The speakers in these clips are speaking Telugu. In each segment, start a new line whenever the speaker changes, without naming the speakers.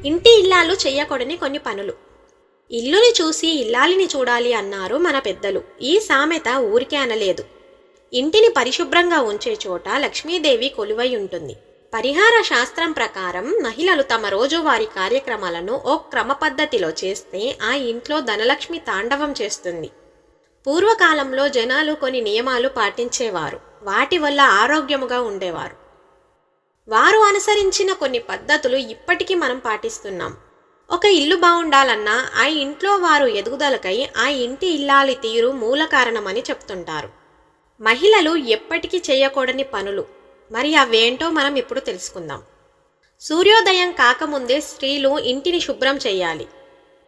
ఇంటి ఇల్లాలు చెయ్యకూడని కొన్ని పనులు. ఇల్లుని చూసి ఇల్లాలిని చూడాలి అన్నారు మన పెద్దలు. ఈ సామెత ఊరికే అనలేదు. ఇంటిని పరిశుభ్రంగా ఉంచే చోట లక్ష్మీదేవి కొలువై ఉంటుంది. పరిహార శాస్త్రం ప్రకారం మహిళలు తమ రోజువారీ కార్యక్రమాలను ఓ క్రమ పద్ధతిలో చేస్తే ఆ ఇంట్లో ధనలక్ష్మి తాండవం చేస్తుంది. పూర్వకాలంలో జనాలు కొన్ని నియమాలు పాటించేవారు. వాటి వల్ల ఆరోగ్యముగా ఉండేవారు. వారు అనుసరించిన కొన్ని పద్ధతులు ఇప్పటికీ మనం పాటిస్తున్నాం. ఒక ఇల్లు బాగుండాలన్నా ఆ ఇంట్లో వారు ఎదుగుదలకై ఆ ఇంటి ఇల్లాలి తీరు మూల కారణమని చెప్తుంటారు. మహిళలు ఎప్పటికీ చేయకూడని పనులు, మరి అవేంటో మనం ఇప్పుడు తెలుసుకుందాం. సూర్యోదయం కాకముందే స్త్రీలు ఇంటిని శుభ్రం చేయాలి.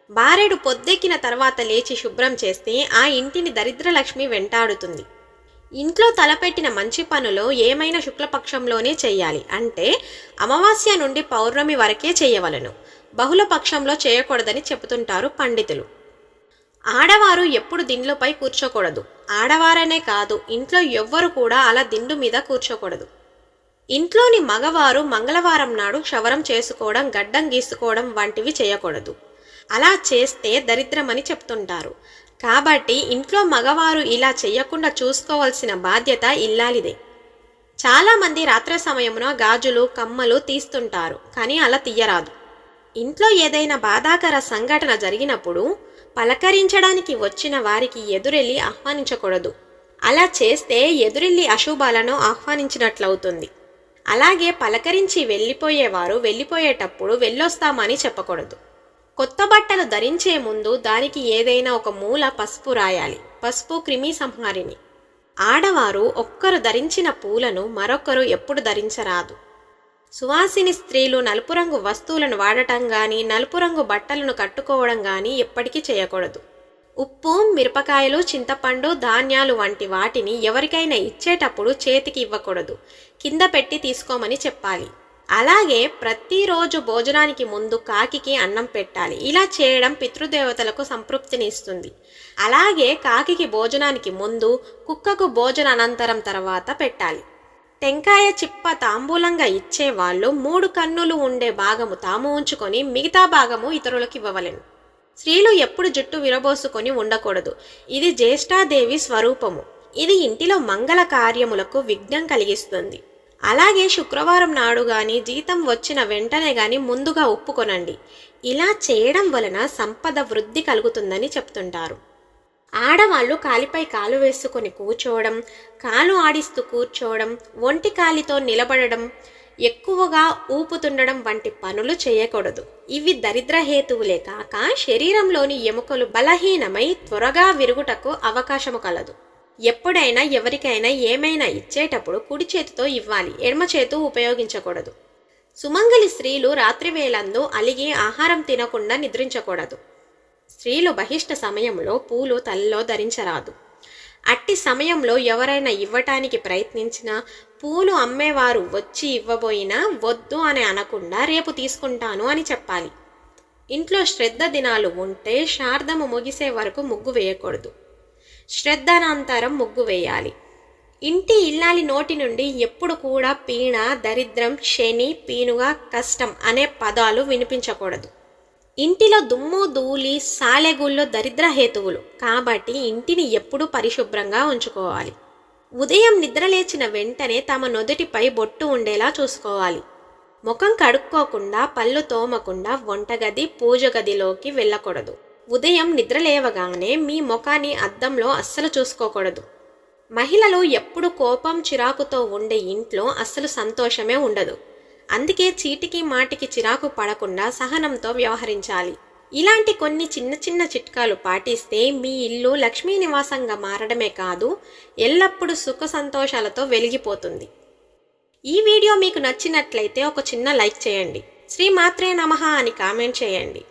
బారెడు పొద్దెక్కిన తర్వాత లేచి శుభ్రం చేస్తే ఆ ఇంటిని దరిద్రలక్ష్మి వెంటాడుతుంది. ఇంట్లో తలపెట్టిన మంచి పనులు ఏమైనా శుక్లపక్షంలోనే చెయ్యాలి. అంటే అమావాస్య నుండి పౌర్ణమి వరకే చేయవలను. బహుళ పక్షంలో చేయకూడదని చెబుతుంటారు పండితులు. ఆడవారు ఎప్పుడు దిండ్లపై కూర్చోకూడదు. ఆడవారనే కాదు, ఇంట్లో ఎవ్వరు కూడా అలా దిండు మీద కూర్చోకూడదు. ఇంట్లోని మగవారు మంగళవారం నాడు క్షవరం చేసుకోవడం, గడ్డం గీసుకోవడం వంటివి చేయకూడదు. అలా చేస్తే దరిద్రమని చెప్తుంటారు. కాబట్టి ఇంట్లో మగవారు ఇలా చెయ్యకుండా చూసుకోవాల్సిన బాధ్యత ఇల్లాలిదే. చాలామంది రాత్రి సమయమున గాజులు, కమ్మలు తీస్తుంటారు, కానీ అలా తీయరాదు. ఇంట్లో ఏదైనా బాధాకర సంఘటన జరిగినప్పుడు పలకరించడానికి వచ్చిన వారికి ఎదురెళ్ళి ఆహ్వానించకూడదు. అలా చేస్తే ఎదురెళ్ళి అశుభాలను ఆహ్వానించినట్లవుతుంది. అలాగే పలకరించి వెళ్ళిపోయేవారు వెళ్ళిపోయేటప్పుడు వెళ్ళొస్తామని చెప్పకూడదు. కొత్త బట్టలు ధరించే ముందు దానికి ఏదైనా ఒక మూల పసుపు రాయాలి. పసుపు క్రిమి సంహారిణి. ఆడవారు ఒక్కరు ధరించిన పూలను మరొకరు ఎప్పుడు ధరించరాదు. సువాసిని స్త్రీలు నలుపు రంగు వస్తువులను వాడటం కానీ, నలుపు రంగు బట్టలను కట్టుకోవడం కానీ ఎప్పటికీ చేయకూడదు. ఉప్పు, మిరపకాయలు, చింతపండు, ధాన్యాలు వంటి వాటిని ఎవరికైనా ఇచ్చేటప్పుడు చేతికి ఇవ్వకూడదు. కింద పెట్టి తీసుకోమని చెప్పాలి. అలాగే ప్రతిరోజు భోజనానికి ముందు కాకికి అన్నం పెట్టాలి. ఇలా చేయడం పితృదేవతలకు సంతృప్తిని ఇస్తుంది. అలాగే కాకికి భోజనానికి ముందు, కుక్కకు భోజన అనంతరం తర్వాత పెట్టాలి. టెంకాయ చిప్ప తాంబూలంగా ఇచ్చేవాళ్ళు 3 కన్నులు ఉండే భాగము తాము ఉంచుకొని మిగతా భాగము ఇతరులకు ఇవ్వవలెను. స్త్రీలు ఎప్పుడు జుట్టు విరబోసుకొని ఉండకూడదు. ఇది జ్యేష్ఠాదేవి స్వరూపము. ఇది ఇంటిలో మంగళ కార్యములకు విఘ్నం కలిగిస్తుంది. అలాగే శుక్రవారం నాడు గాని, జీతం వచ్చిన వెంటనే గాని ముందుగా ఒప్పుకొనండి. ఇలా చేయడం వలన సంపద వృద్ధి కలుగుతుందని చెప్తుంటారు. ఆడవాళ్ళు కాలిపై కాలు వేసుకొని కూర్చోవడం, కాలు ఆడిస్తూ కూర్చోవడం, ఒంటి కాలితో నిలబడడం, ఎక్కువగా ఊపుతుండడం వంటి పనులు చేయకూడదు. ఇవి దరిద్రహేతువులే కాక శరీరంలోని ఎముకలు బలహీనమై త్వరగా విరుగుటకు అవకాశము కలదు. ఎప్పుడైనా ఎవరికైనా ఏమైనా ఇచ్చేటప్పుడు కుడి చేతితో ఇవ్వాలి, ఎడమ చేతు ఉపయోగించకూడదు. సుమంగలి స్త్రీలు రాత్రివేళందు అలిగి ఆహారం తినకుండా నిద్రించకూడదు. స్త్రీలు బహిష్ట సమయంలో పూలు తలలో ధరించరాదు. అట్టి సమయంలో ఎవరైనా ఇవ్వటానికి ప్రయత్నించినా, పూలు అమ్మేవారు వచ్చి ఇవ్వబోయినా వద్దు అని అనకుండా రేపు తీసుకుంటాను అని చెప్పాలి. ఇంట్లో శ్రద్ధ దినాలు ఉంటే శార్దము ముగిసే వరకు ముగ్గు వేయకూడదు. శ్రద్ధానంతరం ముగ్గు వేయాలి. ఇంటి ఇల్లాలి నోటి నుండి ఎప్పుడు కూడా పీణ, దరిద్రం, శని, పీనుగా, కష్టం అనే పదాలు వినిపించకూడదు. ఇంటిలో దుమ్ము, ధూళి, సాలెగుళ్ళు దరిద్రహేతువులు. కాబట్టి ఇంటిని ఎప్పుడూ పరిశుభ్రంగా ఉంచుకోవాలి. ఉదయం నిద్రలేచిన వెంటనే తమ నుదుటిపై బొట్టు ఉండేలా చూసుకోవాలి. ముఖం కడుక్కోకుండా, పళ్ళు తోమకుండా వంటగది, పూజ గదిలోకి వెళ్ళకూడదు. ఉదయం నిద్రలేవగానే మీ ముఖాన్ని అద్దంలో అస్సలు చూసుకోకూడదు. మహిళలు ఎప్పుడు కోపం, చిరాకుతో ఉండే ఇంట్లో అస్సలు సంతోషమే ఉండదు. అందుకే చీటికి మాటికి చిరాకు పడకుండా సహనంతో వ్యవహరించాలి. ఇలాంటి కొన్ని చిన్న చిన్న చిట్కాలు పాటిస్తే మీ ఇల్లు లక్ష్మీ నివాసంగా మారడమే కాదు, ఎల్లప్పుడూ సుఖ సంతోషాలతో వెలిగిపోతుంది. ఈ వీడియో మీకు నచ్చినట్లయితే ఒక చిన్న లైక్ చేయండి. శ్రీ మాత్రే నమః అని కామెంట్ చేయండి.